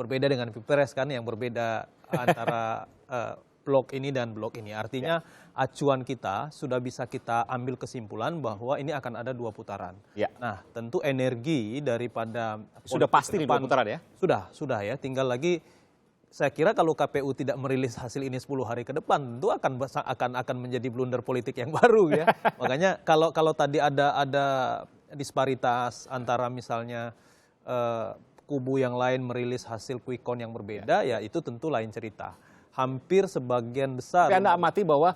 Berbeda dengan Pilpres kan yang berbeda antara blok ini dan blok ini. Artinya acuan kita sudah bisa kita ambil kesimpulan bahwa ini akan ada 2 putaran. Nah, tentu energi daripada sudah pasti nih 2 putaran ya? Sudah ya. Tinggal lagi saya kira kalau KPU tidak merilis hasil ini 10 hari ke depan, tentu akan menjadi blunder politik yang baru ya. Makanya kalau tadi ada disparitas antara misalnya kubu yang lain merilis hasil quick count yang berbeda, ya itu tentu lain cerita. Hampir sebagian besar. Tapi Anda amati bahwa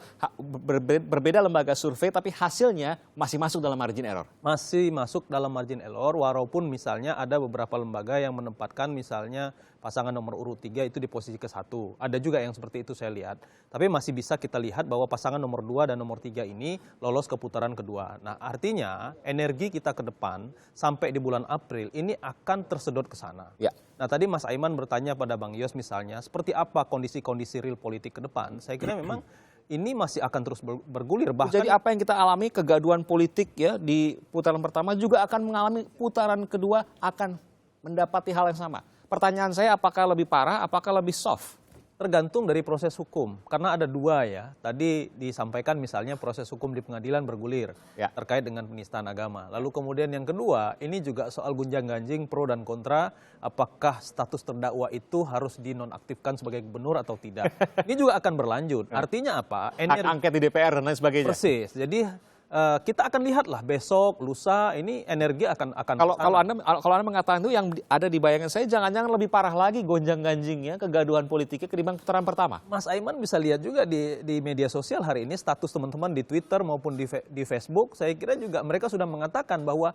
berbeda lembaga survei tapi hasilnya masih masuk dalam margin error. Masih masuk dalam margin error walaupun misalnya ada beberapa lembaga yang menempatkan misalnya pasangan nomor urut 3 itu di posisi ke-1. Ada juga yang seperti itu saya lihat. Tapi masih bisa kita lihat bahwa pasangan nomor 2 dan nomor 3 ini lolos ke putaran kedua. Nah, artinya energi kita ke depan sampai di bulan April ini akan tersedot ke sana. Nah, tadi Mas Aiman bertanya pada Bang Yos misalnya, seperti apa kondisi-kondisi real politik ke depan? Saya kira memang ini masih akan terus bergulir. Bahkan, jadi apa yang kita alami, kegaduhan politik ya di putaran pertama juga akan mengalami putaran kedua akan mendapati hal yang sama. Pertanyaan saya, apakah lebih parah, apakah lebih soft? Tergantung dari proses hukum, karena ada 2 ya. Tadi disampaikan misalnya proses hukum di pengadilan bergulir terkait dengan penistaan agama. Lalu kemudian yang kedua, ini juga soal gunjang-ganjing pro dan kontra, apakah status terdakwa itu harus dinonaktifkan sebagai gubernur atau tidak. Ini juga akan berlanjut. Artinya apa? Hak angket di DPR dan lain sebagainya. Persis. Jadi kita akan lihatlah besok, lusa ini energi akan kalau Anda mengatakan itu yang ada di bayangan saya jangan-jangan lebih parah lagi gonjang-ganjingnya kegaduhan politiknya ketimbang putaran pertama. Mas Aiman bisa lihat juga di media sosial hari ini status teman-teman di Twitter maupun di Facebook, saya kira juga mereka sudah mengatakan bahwa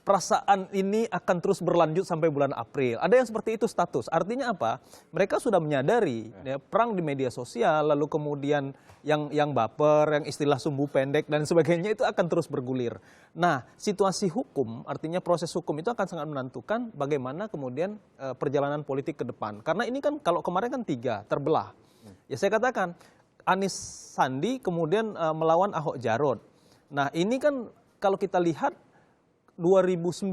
perasaan ini akan terus berlanjut sampai bulan April. Ada yang seperti itu status. Artinya apa? Mereka sudah menyadari ya, perang di media sosial, lalu kemudian yang baper, yang istilah sumbu pendek dan sebagainya itu akan terus bergulir. Nah, situasi hukum, artinya proses hukum itu akan sangat menentukan bagaimana kemudian perjalanan politik ke depan. Karena ini kan kalau kemarin kan 3 terbelah. Ya saya katakan Anies Sandi kemudian melawan Ahok Jarot. Nah, ini kan kalau kita lihat 2009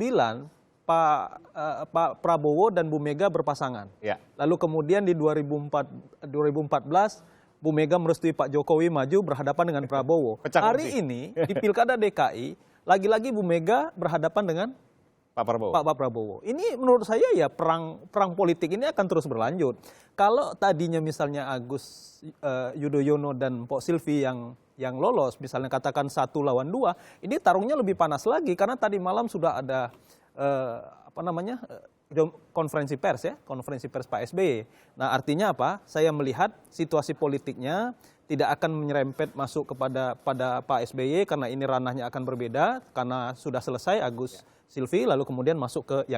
Pak Prabowo dan Bu Mega berpasangan. Lalu kemudian di 2014 Bu Mega merestui Pak Jokowi maju berhadapan dengan Prabowo. Hari ini di Pilkada DKI lagi-lagi Bu Mega berhadapan dengan Pak Prabowo. Ini menurut saya ya perang politik ini akan terus berlanjut. Kalau tadinya misalnya Agus Yudhoyono dan Mpok Silvi yang lolos, misalnya katakan 1 lawan 2, ini tarungnya lebih panas lagi karena tadi malam sudah ada konferensi pers Pak SBY. Nah, artinya apa? Saya melihat situasi politiknya tidak akan menyerempet masuk pada Pak SBY karena ini ranahnya akan berbeda karena sudah selesai Agus Silvi lalu kemudian masuk ke yang